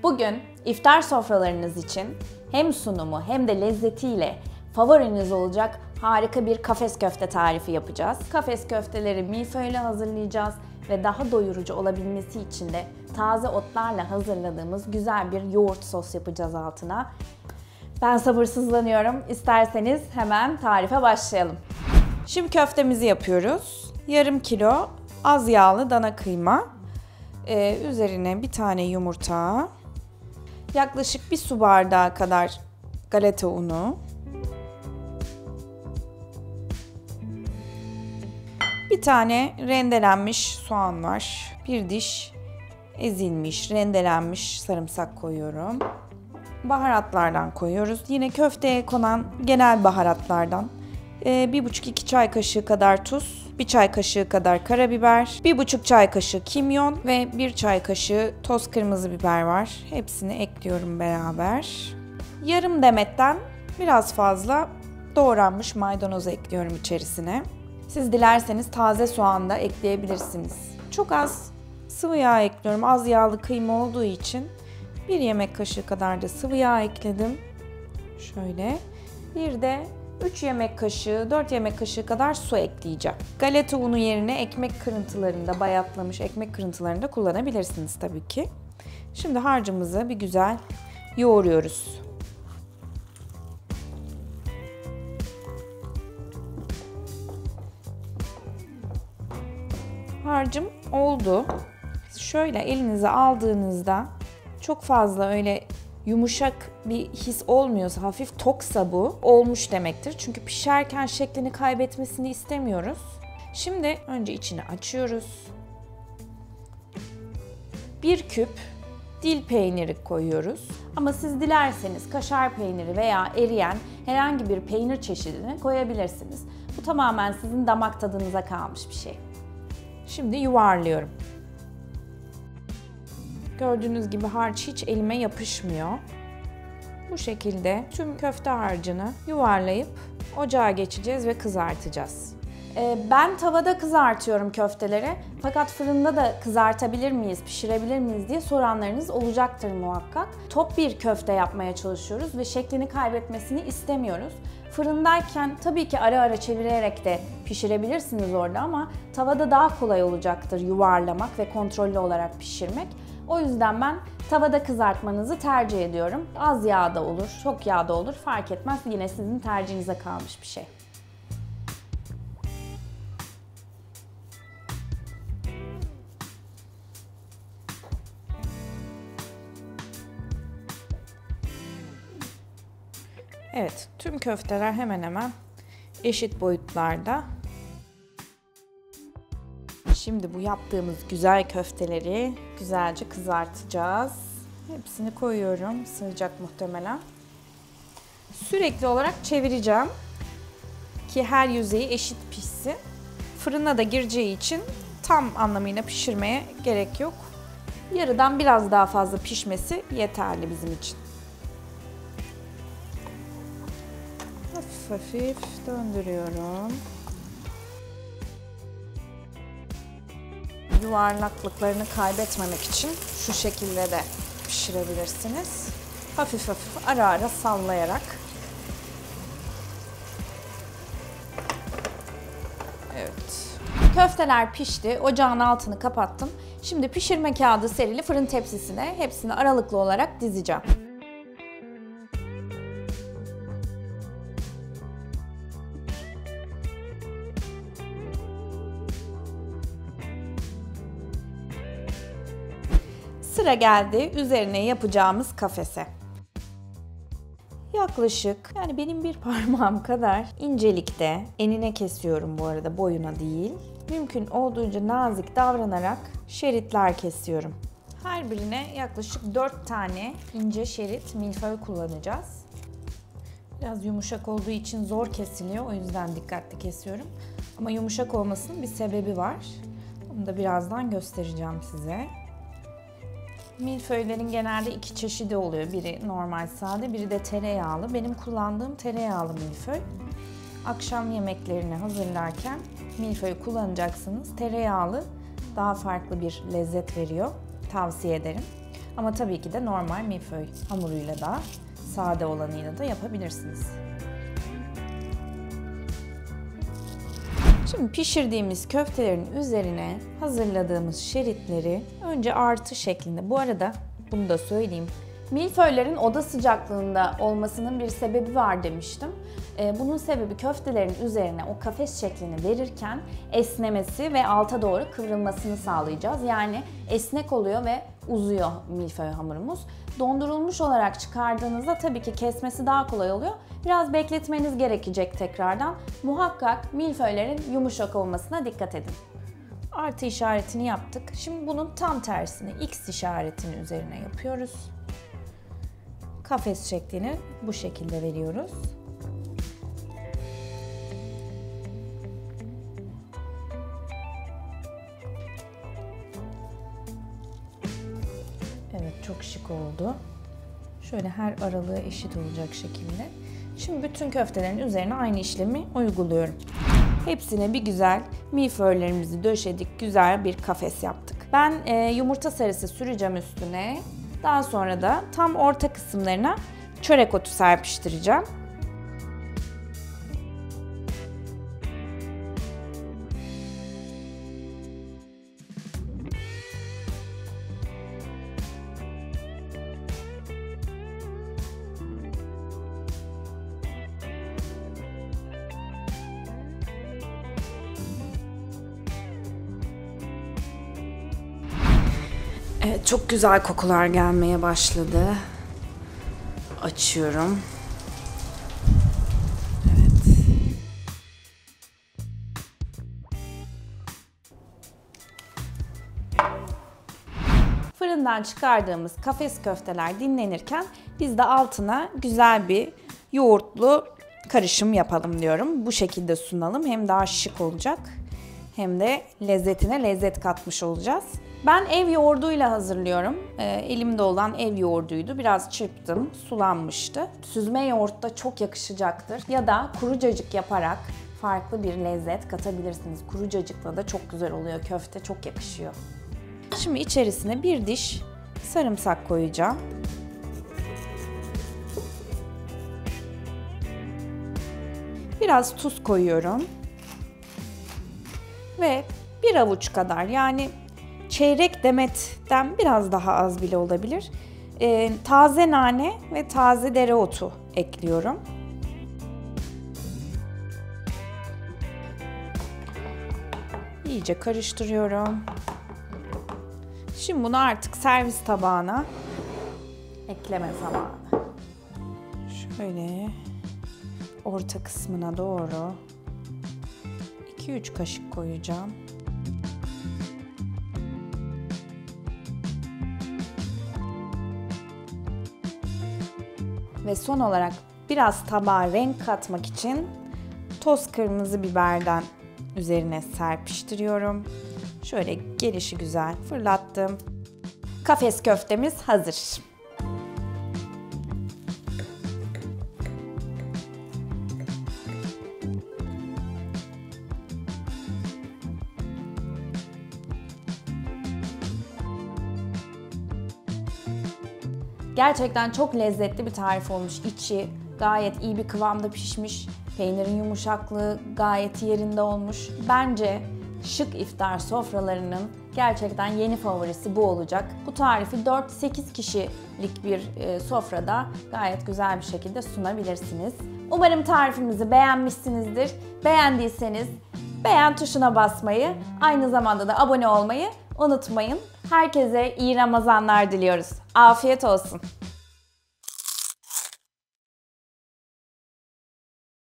Bugün iftar sofralarınız için hem sunumu hem de lezzetiyle favoriniz olacak harika bir kafes köfte tarifi yapacağız. Kafes köfteleri milföyle hazırlayacağız ve daha doyurucu olabilmesi için de taze otlarla hazırladığımız güzel bir yoğurt sos yapacağız altına. Ben sabırsızlanıyorum. İsterseniz hemen tarife başlayalım. Şimdi köftemizi yapıyoruz. Yarım kilo az yağlı dana kıyma. Üzerine bir tane yumurta. Yaklaşık bir su bardağı kadar galeta unu. Bir tane rendelenmiş soğan var. Bir diş ezilmiş, rendelenmiş sarımsak koyuyorum. Baharatlardan koyuyoruz. Yine köfteye konan genel baharatlardan 1,5-2 çay kaşığı kadar tuz, 1 çay kaşığı kadar karabiber, 1,5 çay kaşığı kimyon ve 1 çay kaşığı toz kırmızı biber var. Hepsini ekliyorum beraber. Yarım demetten biraz fazla doğranmış maydanozu ekliyorum içerisine. Siz dilerseniz taze soğan da ekleyebilirsiniz. Çok az sıvı yağ ekliyorum. Az yağlı kıyma olduğu için 1 yemek kaşığı kadar da sıvı yağ ekledim. Şöyle. Bir de 3 yemek kaşığı, 4 yemek kaşığı kadar su ekleyeceğim. Galeta unu yerine ekmek kırıntılarında, bayatlamış ekmek kırıntılarında kullanabilirsiniz tabii ki. Şimdi harcımızı bir güzel yoğuruyoruz. Harcım oldu. Şöyle elinize aldığınızda çok fazla öyle yumuşak bir his olmuyorsa, hafif toksa bu olmuş demektir. Çünkü pişerken şeklini kaybetmesini istemiyoruz. Şimdi önce içini açıyoruz. 1 küp dil peyniri koyuyoruz. Ama siz dilerseniz kaşar peyniri veya eriyen herhangi bir peynir çeşidini koyabilirsiniz. Bu tamamen sizin damak tadınıza kalmış bir şey. Şimdi yuvarlıyorum. Gördüğünüz gibi harç hiç elime yapışmıyor. Bu şekilde tüm köfte harcını yuvarlayıp ocağa geçeceğiz ve kızartacağız. Ben tavada kızartıyorum köfteleri. Fakat fırında da kızartabilir miyiz, pişirebilir miyiz diye soranlarınız olacaktır muhakkak. Top bir köfte yapmaya çalışıyoruz ve şeklini kaybetmesini istemiyoruz. Fırındayken tabii ki ara ara çevirerek de pişirebilirsiniz orada ama tavada daha kolay olacaktır yuvarlamak ve kontrollü olarak pişirmek. O yüzden ben tavada kızartmanızı tercih ediyorum. Az yağda olur, çok yağda olur fark etmez. Yine sizin tercihinize kalmış bir şey. Evet, tüm köfteler hemen hemen eşit boyutlarda. Şimdi bu yaptığımız güzel köfteleri güzelce kızartacağız. Hepsini koyuyorum. Sığacak muhtemelen. Sürekli olarak çevireceğim ki her yüzeyi eşit pişsin. Fırına da gireceği için tam anlamıyla pişirmeye gerek yok. Yarıdan biraz daha fazla pişmesi yeterli bizim için. Hafif hafif döndürüyorum. Yuvarlaklıklarını kaybetmemek için şu şekilde de pişirebilirsiniz. Hafif hafif ara ara sallayarak. Evet. Köfteler pişti. Ocağın altını kapattım. Şimdi pişirme kağıdı serili fırın tepsisine hepsini aralıklı olarak dizeceğim. Sıra geldi üzerine yapacağımız kafese. Yaklaşık yani benim bir parmağım kadar incelikte, enine kesiyorum bu arada boyuna değil. Mümkün olduğunca nazik davranarak şeritler kesiyorum. Her birine yaklaşık 4 tane ince şerit milföy kullanacağız. Biraz yumuşak olduğu için zor kesiliyor o yüzden dikkatli kesiyorum. Ama yumuşak olmasının bir sebebi var. Onu da birazdan göstereceğim size. Milföylerin genelde 2 çeşidi oluyor. Biri normal sade, biri de tereyağlı. Benim kullandığım tereyağlı milföy. Akşam yemeklerini hazırlarken milföy kullanacaksınız. Tereyağlı daha farklı bir lezzet veriyor. Tavsiye ederim. Ama tabii ki de normal milföy hamuruyla da, sade olanıyla da yapabilirsiniz. Şimdi pişirdiğimiz köftelerin üzerine hazırladığımız şeritleri önce artı şeklinde. Bu arada bunu da söyleyeyim. Milföylerin oda sıcaklığında olmasının bir sebebi var demiştim. Bunun sebebi köftelerin üzerine o kafes şeklini verirken esnemesi ve alta doğru kıvrılmasını sağlayacağız. Yani esnek oluyor ve uzuyor milföy hamurumuz. Dondurulmuş olarak çıkardığınızda tabii ki kesmesi daha kolay oluyor. Biraz bekletmeniz gerekecek tekrardan. Muhakkak milföylerin yumuşak olmasına dikkat edin. Artı işaretini yaptık. Şimdi bunun tam tersini X işaretinin üzerine yapıyoruz. Kafes şeklini bu şekilde veriyoruz. Evet, çok şık oldu. Şöyle her aralığı eşit olacak şekilde. Şimdi bütün köftelerin üzerine aynı işlemi uyguluyorum. Hepsine bir güzel milföylerimizi döşedik, güzel bir kafes yaptık. Ben yumurta sarısı süreceğim üstüne. Daha sonra da tam orta kısımlarına çörek otu serpiştireceğim. Evet, çok güzel kokular gelmeye başladı. Açıyorum. Evet. Fırından çıkardığımız kafes köfteler dinlenirken biz de altına güzel bir yoğurtlu karışım yapalım diyorum. Bu şekilde sunalım. Hem daha şık olacak hem de lezzetine lezzet katmış olacağız. Ben ev yoğurduyla hazırlıyorum. Elimde olan ev yoğurduydu. Biraz çırptım, sulanmıştı. Süzme yoğurt da çok yakışacaktır. Ya da kuru cacık yaparak farklı bir lezzet katabilirsiniz. Kuru cacıkla da çok güzel oluyor. Köfte çok yakışıyor. Şimdi içerisine bir diş sarımsak koyacağım. Biraz tuz koyuyorum. Ve bir avuç kadar, yani çeyrek demetten biraz daha az bile olabilir, taze nane ve taze dereotu ekliyorum. İyice karıştırıyorum. Şimdi bunu artık servis tabağına ekleme zamanı. Şöyle orta kısmına doğru 2-3 kaşık koyacağım. Ve son olarak biraz tabağa renk katmak için toz kırmızı biberden üzerine serpiştiriyorum. Şöyle gelişigüzel fırlattım. Kafes köftemiz hazır. Gerçekten çok lezzetli bir tarif olmuş. İçi gayet iyi bir kıvamda pişmiş. Peynirin yumuşaklığı gayet yerinde olmuş. Bence şık iftar sofralarının gerçekten yeni favorisi bu olacak. Bu tarifi 4-8 kişilik bir sofrada gayet güzel bir şekilde sunabilirsiniz. Umarım tarifimizi beğenmişsinizdir. Beğendiyseniz beğen tuşuna basmayı, aynı zamanda da abone olmayı unutmayın. Herkese iyi Ramazanlar diliyoruz. Afiyet olsun.